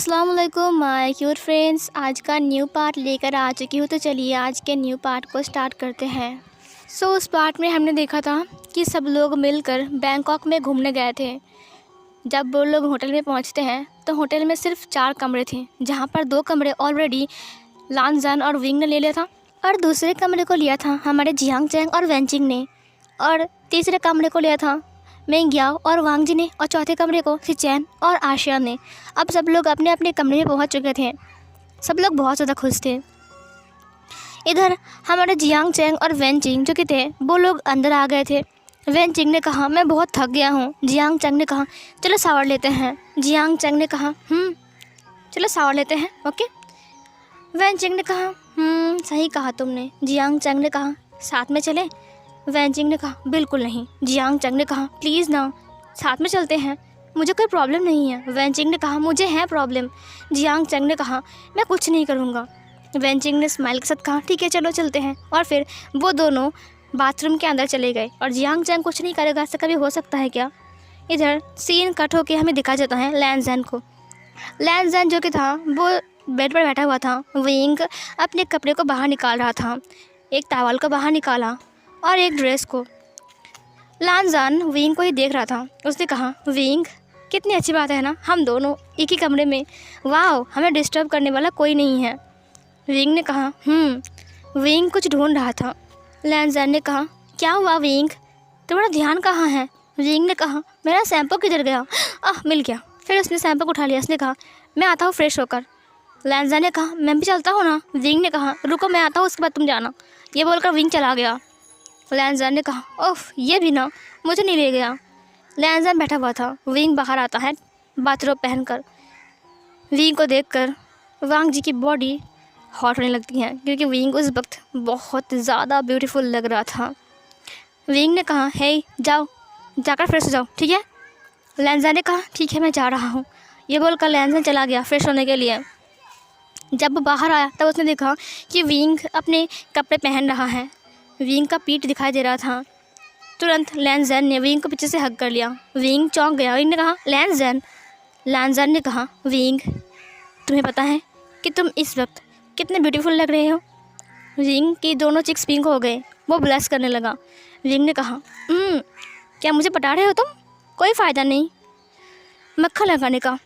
अस्सलाम वालेकुम my cute friends. आज का न्यू पार्ट लेकर आ चुकी हूँ, तो चलिए आज के न्यू पार्ट को स्टार्ट करते हैं। उस पार्ट में हमने देखा था कि सब लोग मिलकर बैंकॉक में घूमने गए थे। जब वो लोग होटल में पहुँचते हैं तो होटल में सिर्फ 4 कमरे थे, जहाँ पर 2 कमरे ऑलरेडी लानजान और विंग ने ले लिया था और दूसरे कमरे को लिया था हमारे जियांग चैंग और वेंचिंग ने, और तीसरे कमरे को लिया था मेंग याओ और वांग जी ने, और चौथे कमरे को सिचैन और आशिया ने। अब सब लोग अपने अपने कमरे में पहुंच चुके थे। सब लोग बहुत ज़्यादा खुश थे। इधर हमारे जियांग चैंग और वेंचिंग जो कि थे वो लोग अंदर आ गए थे। वेंचिंग ने कहा मैं बहुत थक गया हूँ। जियांग चैंग ने कहा चलो शावर लेते हैं। जियांग चैंग ने कहा चलो शावर लेते हैं, ओके। वेंचिंग ने कहा सही कहा तुमने। जियांग चैंग ने कहा साथ में चलें। वेंचिंग ने कहा बिल्कुल नहीं। जियांग चैंग ने कहा प्लीज़ ना, साथ में चलते हैं, मुझे कोई प्रॉब्लम नहीं है। वेंचिंग ने कहा मुझे है प्रॉब्लम। जियांग चैंग ने कहा मैं कुछ नहीं करूँगा। वेंचिंग ने स्माइल के साथ कहा ठीक है चलो चलते हैं, और फिर वो दोनों बाथरूम के अंदर चले गए। और जियांग चैंग कुछ नहीं करेगा, ऐसा कभी हो सकता है क्या। इधर सीन कट होकर हमें दिखा जाता है लैनजैन को। लैनजैन जो कि था वो बेड पर बैठा हुआ था। विंग अपने कपड़े को बाहर निकाल रहा था, एक टॉवल को बाहर निकाला और एक ड्रेस को। लानजान विंग को ही देख रहा था। उसने कहा विंग कितनी अच्छी बात है ना, हम दोनों एक ही कमरे में, वाह, हमें डिस्टर्ब करने वाला कोई नहीं है। विंग ने कहा विंग कुछ ढूंढ रहा था। लानजान ने कहा क्या हुआ विंग, तुम्हारा ध्यान कहाँ है। विंग ने कहा मेरा शैम्पू किधर गया, मिल गया। फिर उसने शैम्पू को उठा लिया। उसने कहा मैं आता हूँ फ्रेश होकर। लानजान ने कहा मैं भी चलता हूँ ना। विंग ने कहा रुको मैं आता हूँ, उसके बाद तुम जाना। ये बोलकर विंग चला गया। लैनजान ने कहा ओफ ये भी ना, मुझे नहीं ले गया। लैनजान बैठा हुआ था। विंग बाहर आता है बाथरोब पहनकर। विंग को देखकर वांग जी की बॉडी हॉट होने लगती है, क्योंकि विंग उस वक्त बहुत ज़्यादा ब्यूटीफुल लग रहा था। विंग ने कहा हे जाओ, जाकर फ्रेश हो जाओ, ठीक है। लैनजान ने कहा ठीक है मैं जा रहा हूँ। ये बोलकर लैनजान चला गया फ्रेश होने के लिए। जब वो बाहर आया तब उसने देखा कि विंग अपने कपड़े पहन रहा है। विंग का पीठ दिखाई दे रहा था। तुरंत लैनजैन ने विंग को पीछे से हग कर लिया। विंग चौंक गया। विंग ने कहा लैनजैन। लैनजैन ने कहा विंग तुम्हें पता है कि तुम इस वक्त कितने ब्यूटीफुल लग रहे हो। विंग की दोनों चिक्स पिंक हो गए, वो ब्लश करने लगा। विंग ने कहा क्या मुझे पटा रहे हो तुम, कोई फ़ायदा नहीं मक्खन लगाने का।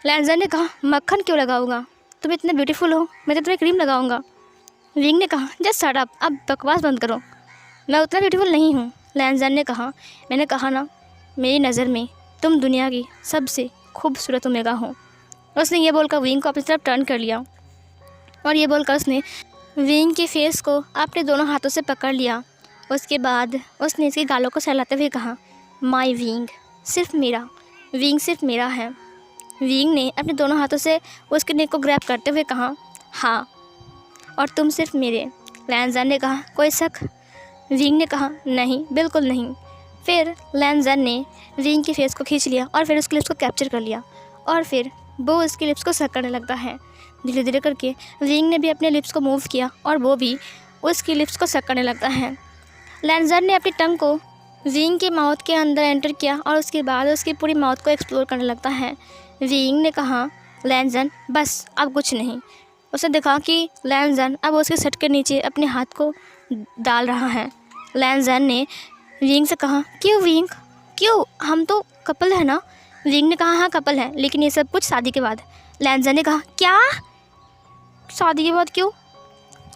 लैनजैन ने कहा मक्खन क्यों लगाऊंगा, तुम इतने ब्यूटीफुल हो, मैं तो तुम्हें क्रीम लगाऊंगा। विंग ने कहा जस्ट शट अप, अब बकवास बंद करो, मैं उतना ब्यूटीफुल नहीं हूँ। लैनजैन ने कहा मैंने कहा ना, मेरी नज़र में तुम दुनिया की सबसे खूबसूरत ओमेगा हो। उसने ये बोलकर विंग को अपनी तरफ टर्न कर लिया, और ये बोलकर उसने विंग के फेस को अपने दोनों हाथों से पकड़ लिया। उसके बाद उसने इसके गालों को सहलाते हुए कहा माई विंग, सिर्फ मेरा विंग, सिर्फ मेरा है। विंग ने अपने दोनों हाथों से उसके नेक को ग्रैब करते हुए कहा हाँ, और तुम सिर्फ मेरे। लैनजैन ने कहा कोई शक। विंग ने कहा नहीं, बिल्कुल नहीं। फिर लैनजैन ने विंग की फेस को खींच लिया और फिर उसके लिप्स को कैप्चर कर लिया, और फिर वो उसके लिप्स को सक करने लगता है। धीरे धीरे करके विंग ने भी अपने लिप्स को मूव किया और वो भी उसकी लिप्स को सक करने लगता है। लैनजैन ने अपनी टंग को विंग के माउथ के अंदर एंटर किया और उसके बाद उसकी पूरी माउथ को एक्सप्लोर करने लगता है। विंग ने कहा लैनजैन बस अब कुछ नहीं। उसने देखा कि लैनजैन अब उसके सट के नीचे अपने हाथ को डाल रहा है। लैनजैन ने विंग से कहा क्यों विंग, क्यों, हम तो कपल है ना। विंग ने कहा हाँ कपल है, लेकिन ये सब कुछ शादी के बाद। लैनजैन ने कहा क्या, शादी के बाद क्यों।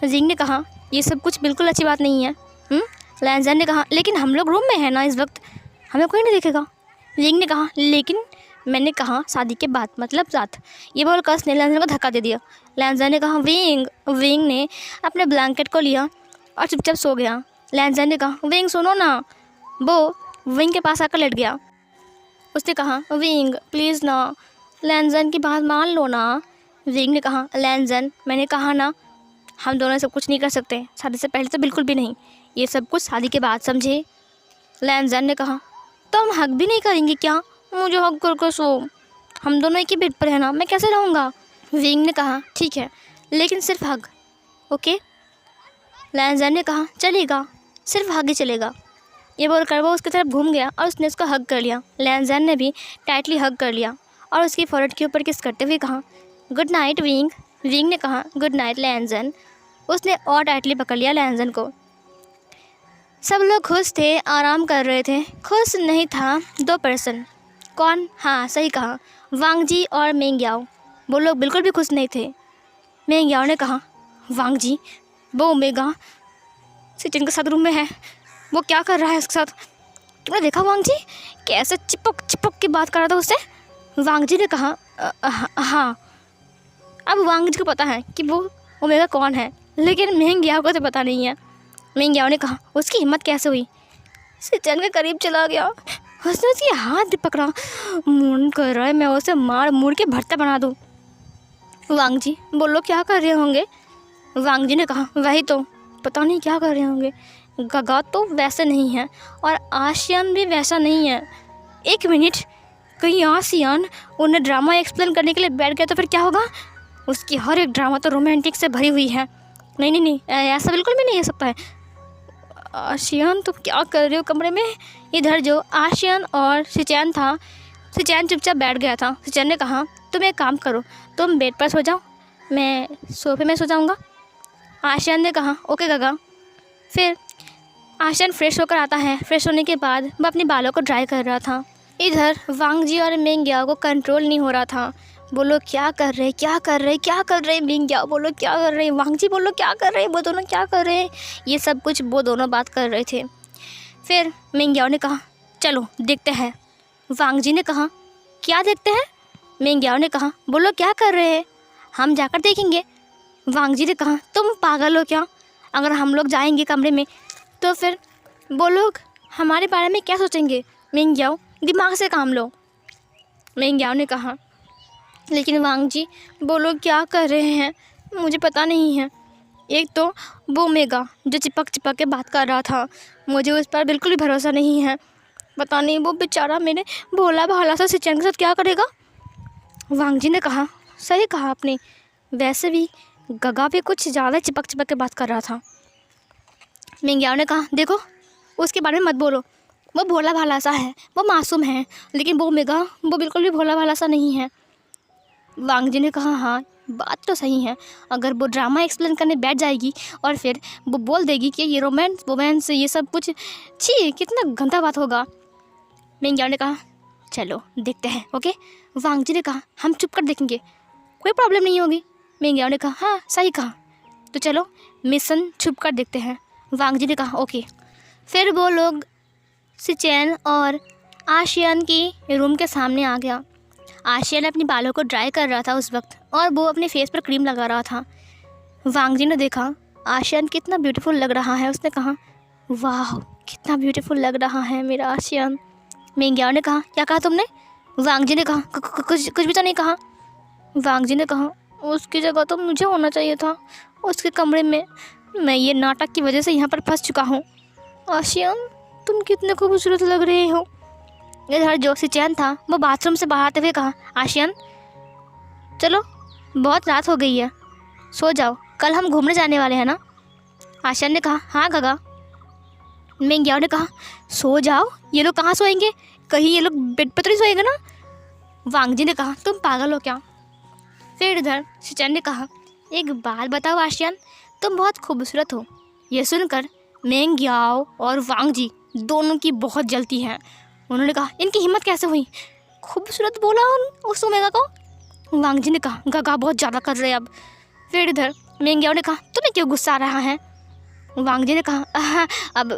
विंग ने कहा ये सब कुछ बिल्कुल अच्छी बात नहीं है। लैनजैन ने कहा लेकिन हम लोग रूम में हैं ना इस वक्त, हमें कोई नहीं देखेगा। विंग ने कहा लेकिन मैंने कहा शादी के बाद, मतलब साथ। ये बोलकर उसने लैनजैन को धक्का दे दिया। लैनजैन ने कहा विंग। विंग ने अपने ब्लैंकेट को लिया और चुपचाप सो गया। लैनजैन ने कहा विंग सुनो ना। वो विंग के पास आकर लेट गया। उसने कहा विंग प्लीज़ ना, लैनजैन की बात मान लो ना। विंग ने कहा लैनजैन मैंने कहा ना, हम दोनों सब कुछ नहीं कर सकते, शादी से पहले तो बिल्कुल भी नहीं, ये सब कुछ शादी के बाद, समझे। लैनजैन ने कहा तो हम हक भी नहीं करेंगे क्या, मुझे हक कर सो, हम दोनों एक ही बेड पर है ना, मैं कैसे रहूँगा। विंग ने कहा ठीक है, लेकिन सिर्फ हग, ओके। लैनजैन ने कहा चलेगा, सिर्फ हग ही चलेगा। ये बोलकर वो उसकी तरफ घूम गया और उसने उसको हग कर लिया। लैनजैन ने भी टाइटली हग कर लिया और उसकी फोrehead के ऊपर किस करते हुए कहा गुड नाइट विंग। विंग ने कहा गुड नाइट लैंजन। उसने और टाइटली पकड़ लिया लैंजन को। सब लोग खुश थे, आराम कर रहे थे। खुश नहीं था 2 पर्सन। कौन? हाँ सही कहा, वांग जी और मेंग याओ। वो लोग बिल्कुल भी खुश नहीं थे। मेंग याओ ने कहा वांग जी, वो ओमेगा सिचन के साथ रूम में है, वो क्या कर रहा है उसके साथ? तुमने देखा वांग जी कैसे चिपक चिपक के बात कर रहा था उससे? वांग जी ने कहा हाँ। अब वांग जी को पता है कि वो ओमेगा कौन है, लेकिन मेंग याओ को तो पता नहीं है। मेंग याओ ने कहा उसकी हिम्मत कैसे हुई? सिचन के करीब चला गया, उसने उसकी हाथ भी पकड़ा। मन कर रहा है मैं उसे मार मुड़ के भरता बना दूँ। वांग जी बोलो क्या कर रहे होंगे? वांग जी ने कहा वही तो, पता नहीं क्या कर रहे होंगे। गगा तो वैसे नहीं है और आशियान भी वैसा नहीं है। 1 मिनट, कहीं आशियान उन्हें ड्रामा एक्सप्लेन करने के लिए बैठ गया तो फिर क्या होगा? उसकी हर एक ड्रामा तो रोमांटिक से भरी हुई है। नहीं नहीं नहीं, ऐसा बिल्कुल भी नहीं हो सकता है। आशियान तुम क्या कर रहे हो कमरे में? इधर जो आशियान और सिचैन था, सिचैन चुपचाप बैठ गया था। सिचैन ने कहा तुम एक काम करो, तुम बेड पर सो जाओ, मैं सोफे में सो जाऊँगा। आशियान ने कहा ओके गगा। फिर आशियान फ्रेश होकर आता है। फ्रेश होने के बाद वह अपने बालों को ड्राई कर रहा था। इधर वांग जी और मेंग याओ को कंट्रोल नहीं हो रहा था। बोलो क्या कर रहे क्या कर रहे क्या कर रहे? मेंग याओ बोलो क्या कर रहे? वांग जी बोलो क्या कर रहे? वो दोनों क्या कर रहे हैं? ये सब कुछ वो दोनों बात कर रहे थे। फिर मेंग याओ ने कहा चलो देखते हैं। वांग जी ने कहा क्या देखते हैं? मेंग याओ ने कहा बोलो क्या कर रहे हैं, हम जाकर देखेंगे। वांग जी ने कहा तुम पागल हो क्या? अगर हम लोग जाएंगे कमरे में तो फिर वो लोग हमारे बारे में क्या सोचेंगे? मेंग याओ दिमाग से काम लो। मेंग याओ ने कहा लेकिन वांग जी वो लोग क्या कर रहे हैं मुझे पता नहीं है। एक तो वो ओमेगा जो चिपक चिपक के बात कर रहा था, मुझे उस पर बिल्कुल भी भरोसा नहीं है। पता नहीं वो बेचारा मेरे भोला भाला सा सिचैन के साथ क्या करेगा। वांग जी ने कहा सही कहा आपने, वैसे भी गगा भी कुछ ज़्यादा चिपक चिपक के बात कर रहा था। मेंग याओ ने कहा देखो उसके बारे में मत बोलो, वो भोला भाला सा है, वो मासूम है, लेकिन वो ओमेगा वो बिल्कुल भी भोला भाला सा नहीं है। वांग जी ने कहा हाँ बात तो सही है, अगर वो ड्रामा एक्सप्लेन करने बैठ जाएगी और फिर वो बोल देगी कि ये रोमांस ये सब कुछ, छी कितना गंदा बात होगा। मेंग याओ ने कहा चलो देखते हैं ओके। वांग जी ने कहा हम चुप कर देखेंगे, कोई प्रॉब्लम नहीं होगी। मेंग याओ ने कहा हाँ सही कहा, तो चलो मिशन छुप कर देखते हैं। वांग जी ने कहा ओके। फिर वो लोग सिचैन और आशियान की रूम के सामने आ गया। आशियान अपने बालों को ड्राई कर रहा था उस वक्त, और वो अपने फेस पर क्रीम लगा रहा था। वांग जी ने देखा आशियान कितना ब्यूटीफुल लग रहा है। उसने कहा वाह कितना ब्यूटीफुल लग रहा है मेरा आशियान। मेंग याओ ने कहा क्या कहा तुमने? वांग जी ने कहा कुछ भी तो नहीं कहा। वांग जी ने कहा उसकी जगह तो मुझे होना चाहिए था उसके कमरे में, मैं ये नाटक की वजह से यहाँ पर फंस चुका हूँ। आशियान तुम कितने खूबसूरत लग रहे हो। इधर जो सिचैन था वो बाथरूम से बाहर आते हुए कहा आशियान चलो बहुत रात हो गई है, सो जाओ, कल हम घूमने जाने वाले हैं ना। आशियान ने कहा हाँ गगा। मेंग याओ ने कहा सो जाओ, ये लोग कहाँ सोएंगे, कहीं ये लोग बेड पर तो नहीं सोएंगे ना। वांग जी ने कहा तुम पागल हो क्या। फिर इधर सिचैन ने कहा एक बात बताओ आशियान, तुम बहुत खूबसूरत हो। यह सुनकर मेंग याओ और वांग जी दोनों की बहुत जलती है। उन्होंने कहा इनकी हिम्मत कैसे हुई, खूबसूरत बोला उस ओमेगा को। वांग जी ने कहा गगा बहुत ज़्यादा कर रहे अब। फिर इधर मेंग याओ ने कहा तुम्हें क्यों गुस्सा आ रहा है। वांग जी ने कहा अब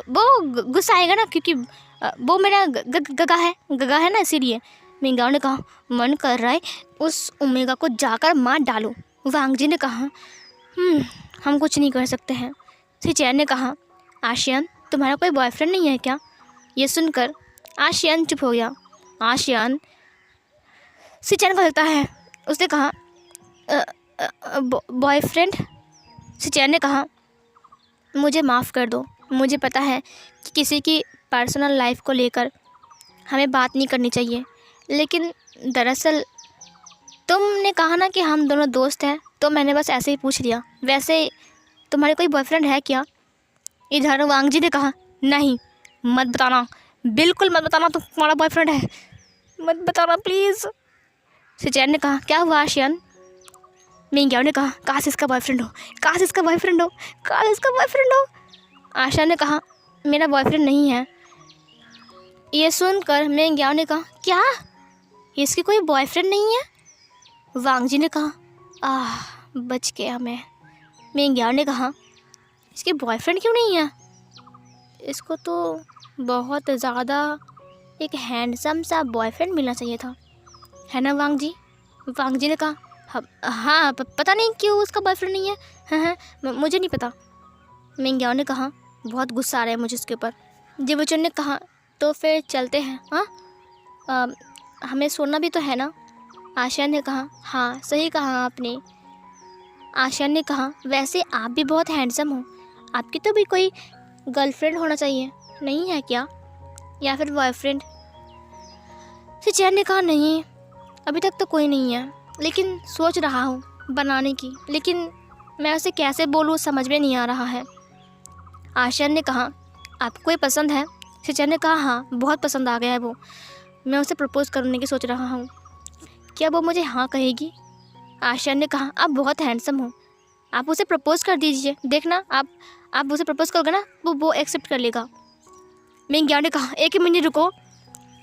वो गुस्सा आएगा ना, क्योंकि वो मेरा गगा है ना इसीलिए। मेंग याओ ने कहा मन कर रहा है उस ओमेगा को जाकर मार डालो। वांग जी ने कहा हम कुछ नहीं कर सकते हैं। सिचैन ने कहा आशियान तुम्हारा कोई बॉयफ्रेंड नहीं है क्या। ये सुनकर आशियान चुप हो गया। आशियान सिचैन को लगता है, उसने कहा बॉयफ्रेंड। सिचैन ने कहा मुझे माफ़ कर दो, मुझे पता है कि किसी की पर्सनल लाइफ को लेकर हमें बात नहीं करनी चाहिए, लेकिन दरअसल तुमने कहा ना कि हम दोनों दोस्त हैं, तो मैंने बस ऐसे ही पूछ लिया। वैसे तुम्हारे कोई बॉयफ्रेंड है क्या। इधर वांग जी ने कहा नहीं मत बताना, बिल्कुल मत बताना तुम्हारा बॉयफ्रेंड है, मत बताना प्लीज़। सिचैन ने कहा क्या हुआ आशियान, मिंग्याओ ने कहा, काश इसका बॉयफ्रेंड हो, काश इसका बॉयफ्रेंड हो, काश इसका बॉयफ्रेंड हो। आशियान ने कहा, मेरा बॉयफ्रेंड नहीं है। ये सुनकर मिंग्याओ ने कहा, क्या इसकी कोई बॉयफ्रेंड नहीं है? वांग जी ने कहा, बच गया मैं। मिंग्याओ ने कहा, इसके बॉयफ्रेंड क्यों नहीं है? इसको तो बहुत ज़्यादा एक हैंडसम सा बॉयफ्रेंड मिलना चाहिए था, है ना वांग जी? वांग जी ने कहा, हाँ पता नहीं क्यों उसका बॉयफ्रेंड नहीं है। हाँ, मुझे नहीं पता। मिंग्याओ ने कहा, बहुत गुस्सा आ रहा है मुझे इसके ऊपर। जिवुचुन ने कहा, तो फिर चलते हैं। हाँ, हमें सोना भी तो है ना? आशियान ने कहा, हाँ सही कहा आपने। आशियान ने कहा, वैसे आप भी बहुत हैंडसम हो, आपकी तो भी कोई गर्लफ्रेंड होना चाहिए, नहीं है क्या? या फिर बॉयफ्रेंड? शिचैन ने कहा, नहीं अभी तक तो कोई नहीं है, लेकिन सोच रहा हूँ बनाने की, लेकिन मैं उसे कैसे बोलूँ समझ में नहीं आ रहा है। आशियान ने कहा, आपको कोई पसंद है? शिचैन ने कहा, हाँ बहुत पसंद आ गया है वो, मैं उसे प्रपोज़ करने की सोच रहा हूँ, क्या वो मुझे हाँ कहेगी? आशियान ने कहा, आप बहुत हैंडसम हो, आप उसे प्रपोज़ कर दीजिए, देखना आप उसे प्रपोज़ करोगे ना वो एक्सेप्ट कर लेगा। मिंग्याओ ने कहा, एक ही मिनट रुको,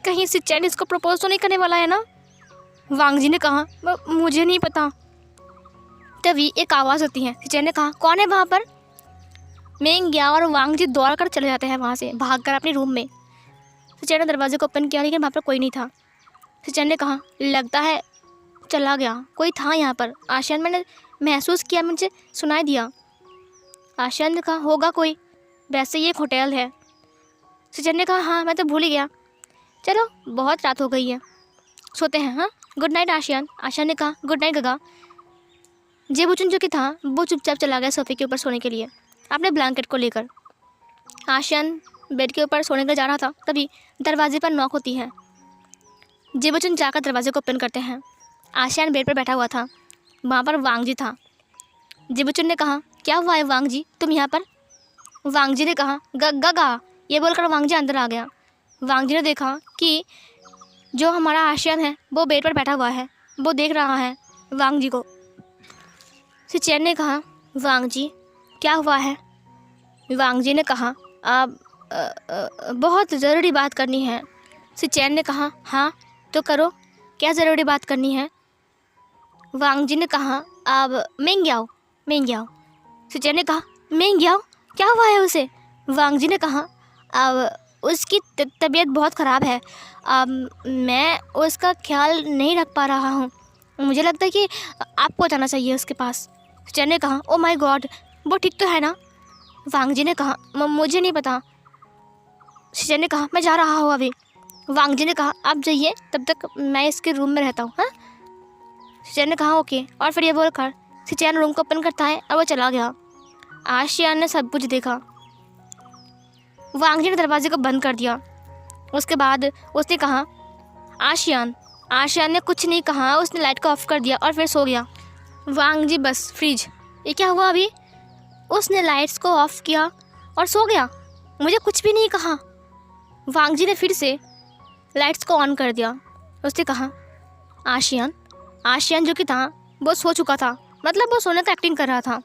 कहीं शिचैन इसको प्रपोज़ तो नहीं करने वाला है ना? वांग जी ने कहा, मुझे नहीं पता। तभी एक आवाज़ होती है। शिचैन ने कहा, कौन है वहाँ पर? मिंग्याओ और वांग जी दौड़ कर चले जाते हैं वहाँ से, भाग कर अपने रूम में। शिचैन ने दरवाजे को ओपन किया, लेकिन वहाँ पर कोई नहीं था। शिचैन ने कहा, लगता है चला गया, कोई था यहाँ पर। आशियान, मैंने महसूस किया, मुझे सुनाई दिया। आशियान ने कहा, होगा कोई, वैसे ये एक होटल है। शिचैन ने कहा, हाँ मैं तो भूल ही गया, चलो बहुत रात हो गई है, सोते हैं। हाँ, गुड नाइट आशियान। आशियान ने कहा, गुड नाइट गगा। जिवुचुन जो कि था वो चुपचाप चला गया सोफे के ऊपर सोने के लिए अपने ब्लैंकेट को लेकर। आशियान बेड के ऊपर सोने के जा रहा था, तभी दरवाजे पर नॉक होती है। जिवुचुन जाकर दरवाजे को ओपन करते हैं। आशियान बेड पर बैठा हुआ था, वहाँ पर वांग जी था। जिवुचुन ने कहा, क्या हुआ है वांग जी, तुम यहाँ पर? वांग जी ने कहा, गगा। ये बोलकर वांग जी अंदर आ गया। वांग जी ने देखा कि जो हमारा आशियान है वो बेड पर बैठा हुआ है, वो देख रहा है वांग जी को। शिचैन ने कहा, वांग जी क्या हुआ है? वांग जी ने कहा, बहुत ज़रूरी बात करनी है। शिचैन ने कहा, हाँ तो करो, क्या ज़रूरी बात करनी है? वांग जी ने कहा, अब मिंग्याओ। शिचैन ने कहा, मिंग्याओ क्या हुआ है उसे? वांग जी ने कहा, अब उसकी तबीयत बहुत ख़राब है, अब मैं उसका ख्याल नहीं रख पा रहा हूँ, मुझे लगता है कि आपको जाना चाहिए उसके पास। शिचैन ने कहा, ओ माय गॉड, वो ठीक तो है ना? वांग जी ने कहा, मुझे नहीं पता। शिचैन ने कहा, मैं जा रहा हूँ अभी। वांग जी ने कहा, आप जाइए, तब तक मैं इसके रूम में रहता हूँ। हाँ, शिचैन ने कहा, ओके। और फिर ये बोलकर शिचैन रूम को ओपन करता है और वो चला गया। आशियान ने सब कुछ देखा। वांग जी ने दरवाजे को बंद कर दिया। उसके बाद उसने कहा, आशियान ने कुछ नहीं कहा, उसने लाइट को ऑफ कर दिया और फिर सो गया। वांग जी बस फ्रिज, ये क्या हुआ अभी? उसने लाइट्स को ऑफ किया और सो गया, मुझे कुछ भी नहीं कहा। वांग जी ने फिर से लाइट्स को ऑन कर दिया। उसने कहा, आशियान जो कि था वो सो चुका था, मतलब वो सोने का एक्टिंग कर रहा था।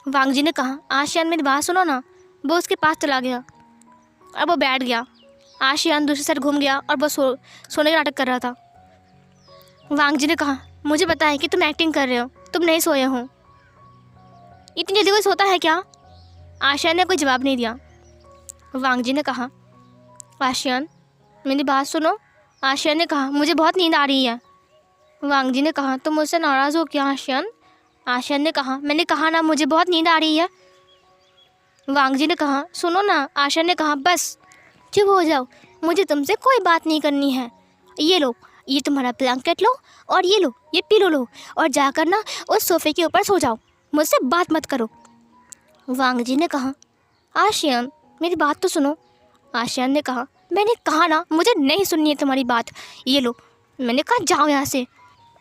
वांग जी ने कहा, आशियान मेरी बात सुनो ना। वो उसके पास चला गया और वो बैठ गया। आशियान दूसरी साइड घूम गया और वो सोने का नाटक कर रहा था। वांग जी ने कहा, मुझे पता है कि तुम एक्टिंग कर रहे हो, तुम नहीं सोए हो, इतनी जल्दी कोई सोता है क्या? आशियान ने कोई जवाब नहीं दिया। वांग जी ने कहा, आशियान मेरी बात सुनो। आशियान ने कहा, मुझे बहुत नींद आ रही है। वांग जी ने कहा, तुम मुझसे नाराज़ हो क्या आशियान? आशियान ने कहा, मैंने कहा ना मुझे बहुत नींद आ रही है। वांग जी ने कहा, सुनो ना। आशियान ने कहा, बस चुप हो जाओ, मुझे तुमसे कोई बात नहीं करनी है। ये लो, ये तुम्हारा ब्लैंकेट लो, और ये लो, ये पिलो लो, और जाकर ना उस सोफ़े के ऊपर सो जाओ, मुझसे बात मत करो। वांग जी ने कहा, आशियान मेरी बात तो सुनो। आशियान ने कहा, मैंने कहा ना मुझे नहीं सुननी है तुम्हारी बात, ये लो, मैंने कहा जाओ यहाँ से।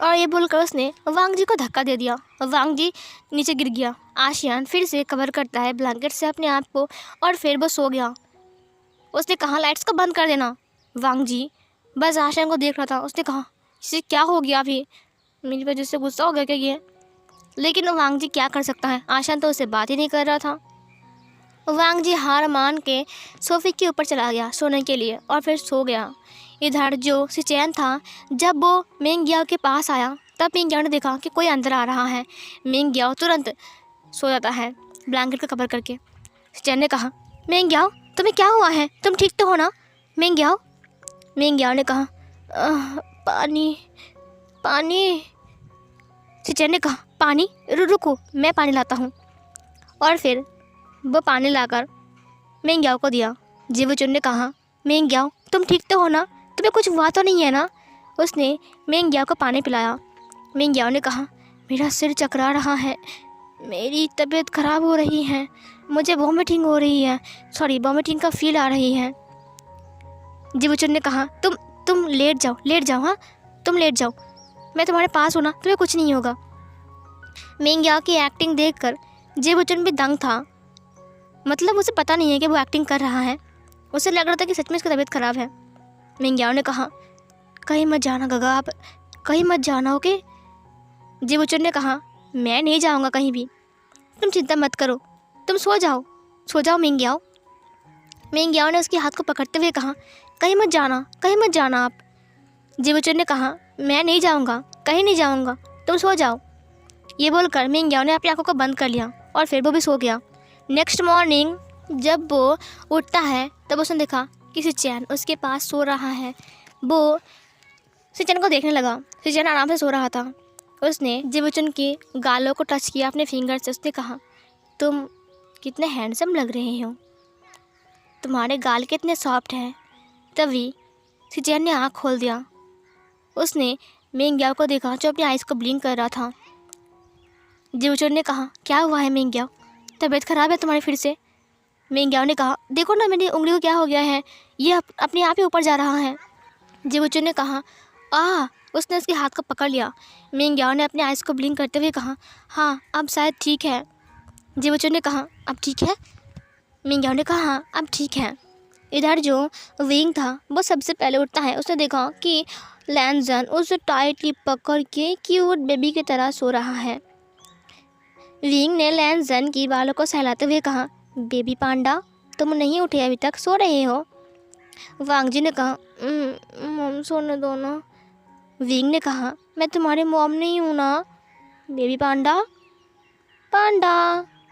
और ये बोलकर उसने वांग जी को धक्का दे दिया। वांग जी नीचे गिर गया। आशियान फिर से कवर करता है ब्लैंकेट से अपने आप को और फिर वो सो गया। उसने कहा, लाइट्स को बंद कर देना। वांग जी बस आशियान को देख रहा था। उसने कहा, इसे क्या हो गया अभी, मेरी वजह से गुस्सा हो गया क्या ये? लेकिन वांग जी क्या कर सकता है, आशान तो उससे बात ही नहीं कर रहा था। वांग जी हार मान के सोफ़े के ऊपर चला गया सोने के लिए और फिर सो गया। इधर जो सिचैन था, जब वो मिंग याओ के पास आया तब मिंग याओ ने देखा कि कोई अंदर आ रहा है। मिंग याओ तुरंत सो जाता है ब्लैंकेट को कवर करके। सिचैन ने कहा, मिंग याओ तुम्हें क्या हुआ है, तुम ठीक तो हो ना? मिंग याओ ने कहा, पानी पानी। सिचैन ने कहा, पानी? रुको मैं पानी लाता हूँ। और फिर वो पानी लाकर मिंग याओ को दिया। जिवुचुन ने कहा, मिंग याओ तुम ठीक तो हो ना, तुम्हें कुछ हुआ तो नहीं है ना? उसने मिंग याओ को पानी पिलाया। मिंग याओ ने कहा, मेरा सिर चकरा रहा है, मेरी तबीयत ख़राब हो रही है, मुझे वॉमिटिंग हो रही है, वॉमिटिंग का फील आ रही है। जिवुचुन ने कहा, तुम लेट जाओ, हाँ तुम लेट जाओ, मैं तुम्हारे पास हूँ ना, तुम्हें कुछ नहीं होगा। मिंग याओ की एक्टिंग देखकर जिवुचुन भी दंग था। मतलब उसे पता नहीं है कि वो एक्टिंग कर रहा है, उसे लग रहा था कि सच में इसकी तबीयत ख़राब है। मिंग याओ ने कहा, कहीं मत जाना गगा, आप कहीं मत जाना, ओके? जिवुचुन ने कहा, मैं नहीं जाऊँगा कहीं भी, तुम चिंता मत करो, तुम सो जाओ मिंग याओ। मिंग याओ ने उसके हाथ को पकड़ते हुए कहा, कहीं मत जाना आप। जिवुचुन ने कहा, मैं नहीं जाऊँगा, कहीं नहीं जाऊँगा, तुम सो जाओ। ये बोलकर मिंग याओ ने अपनी आंखों को बंद कर लिया और फिर वो भी सो गया। नेक्स्ट मॉर्निंग जब वो उठता है तब उसने देखा कि सिचैन उसके पास सो रहा है। वो सिचैन को देखने लगा। सिचैन आराम से सो रहा था। उसने जिवुचुन के गालों को टच किया अपने फिंगर से। उसने कहा, तुम कितने हैंडसम लग रहे हो, तुम्हारे गाल कितने सॉफ्ट हैं। तभी सिचैन ने आँख खोल दिया। उसने मिंग याओ को देखा जो अपनी आइज़ को ब्लिंक कर रहा था। जिवुचुन ने कहा, क्या हुआ है मिंग याओ, तबीयत ख़राब है तुम्हारी फिर से? मिंग याओ ने कहा, देखो ना मेरी उंगली को क्या हो गया है, ये अपने आप ही ऊपर जा रहा है। जिवुचुन ने कहा, उसने उसके हाथ को पकड़ लिया। मिंग याओ ने अपने आइज़ को ब्लिंक करते हुए कहा, हाँ अब शायद ठीक है। जिवुचुन ने कहा, अब ठीक है? मिंग याओ ने कहा, हाँ अब ठीक है। इधर जो विंग था वो सबसे पहले उठता है। उसने देखा कि लैनजन उसे टाइटली पकड़ के क्यूट बेबी की तरह सो रहा है। विंग ने लैनजन की बालों को सहलाते हुए कहा, बेबी पांडा तुम नहीं उठे अभी तक, सो रहे हो? वांग जी ने कहा, मॉम सोने दो ना। विंग ने कहा, मैं तुम्हारे मॉम नहीं हूँ ना। बेबी पांडा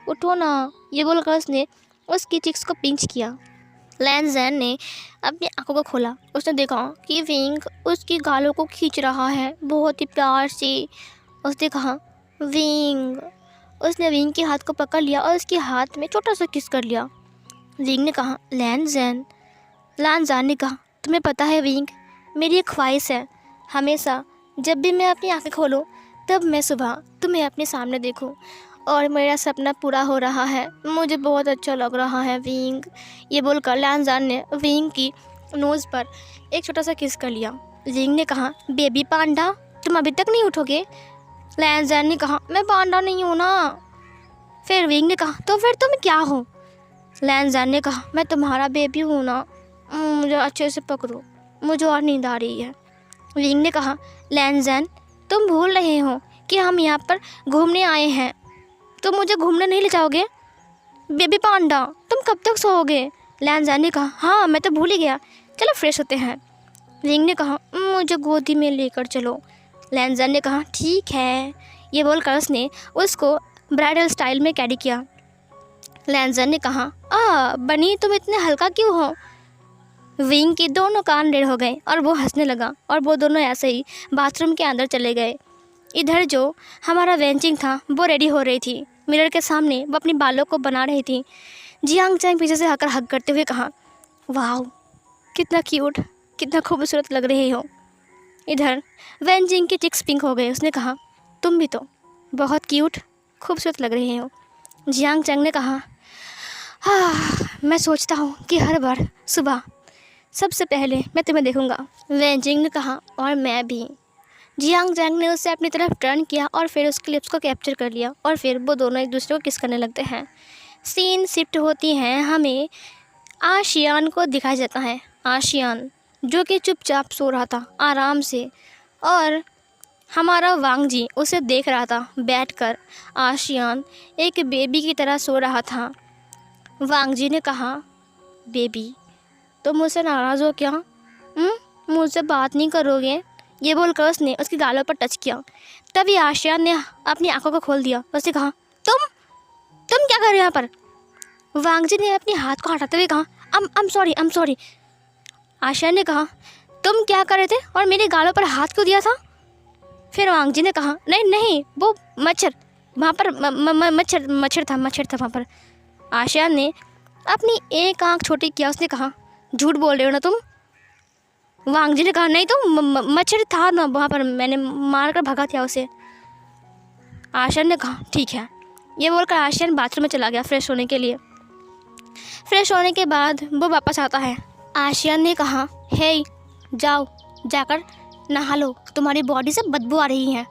उठो ना। ये बोलकर उसने उसकी चिक्स को पिंच किया। लैनजन ने अपनी आंखों को खोला। उसने देखा कि विंग उसकी गालों को खींच रहा है बहुत ही प्यार से। उसने कहा, विंग। उसने विंग के हाथ को पकड़ लिया और उसके हाथ में छोटा सा किस कर लिया। विंग ने कहा, लैनजन ने कहा, तुम्हें पता है विंग, मेरी एक ख्वाहिश है, हमेशा जब भी मैं अपनी आंखें खोलूं तब मैं सुबह तुम्हें अपने सामने देखूं, और मेरा सपना पूरा हो रहा है, मुझे बहुत अच्छा लग रहा है विंग। ये बोलकर लैनजन ने विंग की नोज़ पर एक छोटा सा किस कर लिया। विंग ने कहा, बेबी पांडा तुम अभी तक नहीं उठोगे? लैनजन ने कहा, मैं पांडा नहीं हूँ ना। फिर विंग ने कहा, तो फिर तुम क्या हो? लैनजन ने कहा, मैं तुम्हारा बेबी हूँ ना, मुझे अच्छे से पकड़ो, मुझे और नींद आ रही है। विंग ने कहा, लैनजन तुम भूल रहे हो कि हम यहाँ पर घूमने आए हैं, तुम मुझे घूमने नहीं ले जाओगे? बेबी पांडा तुम कब तक सोओगे? लैनजन ने कहा, हाँ मैं तो भूल ही गया, चलो फ्रेश होते हैं। विंग ने कहा, मुझे गोदी में लेकर चलो। लैनजन ने कहा, ठीक है। ये बोलकर उसने उसको ब्राइडल स्टाइल में कैरी किया। लैनजन ने कहा, बनी तुम इतने हल्का क्यों हो? विंग के दोनों कान रेड हो गए और वो हंसने लगा और वो दोनों ऐसे ही बाथरूम के अंदर चले गए। इधर जो हमारा वेंचिंग था वो रेडी हो रही थी। मिरर के सामने वो अपनी बालों को बना रही थी। जियांग चैंग पीछे से आकर हग करते हुए कहा, वाह कितना क्यूट, कितना खूबसूरत लग रहे हो। इधर वेंचिंग के चिक्स पिंक हो गए। उसने कहा, तुम भी तो बहुत क्यूट खूबसूरत लग रहे हो। जियांग चैंग ने कहा, मैं सोचता हूँ कि हर बार सुबह सबसे पहले मैं तुम्हें देखूंगा। वेंचिंग ने कहा, और मैं भी। जियांग चैंग ने उससे अपनी तरफ टर्न किया और फिर उसके लिप्स को कैप्चर कर लिया और फिर वो दोनों एक दूसरे को किस करने लगते हैं। सीन शिफ्ट होती हैं, हमें आशियान को दिखाया जाता है। आशियान जो कि चुपचाप सो रहा था आराम से, और हमारा वांग जी उसे देख रहा था बैठकर। आशियान एक बेबी की तरह सो रहा था। वांग जी ने कहा, बेबी तुम मुझसे नाराज़ हो क्या? मुझसे बात नहीं करोगे? ये बोलकर उसने उसकी गालों पर टच किया। तभी आशियान ने अपनी आंखों को खोल दिया। उसने कहा, तुम क्या कर रहे हो यहाँ पर? वांग जी ने अपने हाथ को हटाते हुए कहा, I'm sorry। आशियान ने कहा, तुम क्या कर रहे थे और मेरे गालों पर हाथ क्यों दिया था? फिर वांग जी ने कहा, नहीं वो मच्छर वहाँ पर मच्छर था वहाँ पर। आशियान ने अपनी एक आंख छोटी किया। उसने कहा, झूठ बोल रहे हो ना तुम? वांग जी ने कहा, नहीं तो मच्छर था ना वहाँ पर, मैंने मार कर भगा था उसे। आशियान ने कहा, ठीक है। ये बोलकर आशियान बाथरूम में चला गया फ्रेश होने के लिए। फ्रेश होने के बाद वो वापस आता है। आशियान ने कहा, हे जाओ जाकर नहा लो, तुम्हारी बॉडी से बदबू आ रही है।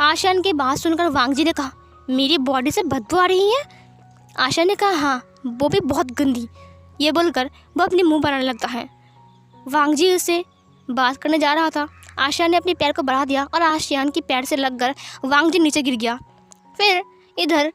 आशियान की बात सुनकर वांग जी ने कहा, मेरी बॉडी से बदबू आ रही है? आशियान ने कहा, हाँ, वो भी बहुत गंदी। ये बोलकर वो अपनी मुंह बनाने लगता है। वांग जी उससे बात करने जा रहा था। आशियान ने अपने पैर को बढ़ा दिया और आशियान की पैर से लगकर वांग जी नीचे गिर गया। फिर इधर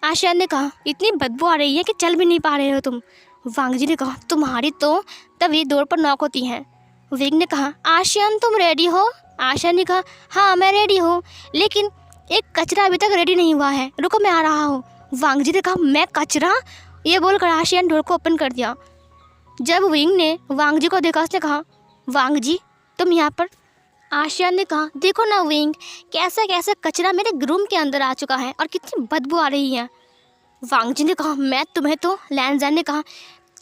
आशियान ने कहा, इतनी बदबू आ रही है कि चल भी नहीं पा रहे हो तुम। वांग जी ने कहा, तुम्हारी तो तभी दौड़ पर नॉक होती है। विंग ने कहा, आशियान तुम रेडी हो? आशियान ने कहा, हाँ मैं रेडी हूँ, लेकिन एक कचरा अभी तक रेडी नहीं हुआ है, रुको मैं आ रहा हूँ। वांग जी ने कहा, मैं कचरा? ये बोलकर आशियान डोर को ओपन कर दिया। जब विंग ने वांग जी को देखा, उसने कहा, वांग जी तुम यहाँ पर? आशियान ने कहा, देखो ना विंग, कैसा कैसा कचरा मेरे रूम के अंदर आ चुका है और कितनी बदबू आ रही है। वांग जी ने कहा, मैं तुम्हें तो लैंजान ने कहा,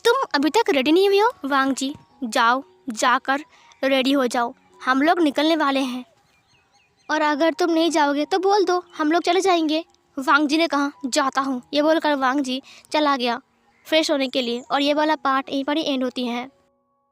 तुम अभी तक रेडी नहीं हुई हो? वांग जी, जाओ जाकर रेडी हो जाओ, हम लोग निकलने वाले हैं, और अगर तुम नहीं जाओगे तो बोल दो, हम लोग चले जाएंगे। वांग जी ने कहा, जाता हूँ। ये बोलकर वांग जी चला गया फ्रेश होने के लिए। और ये वाला पार्ट यहीं पर ही एंड होती है।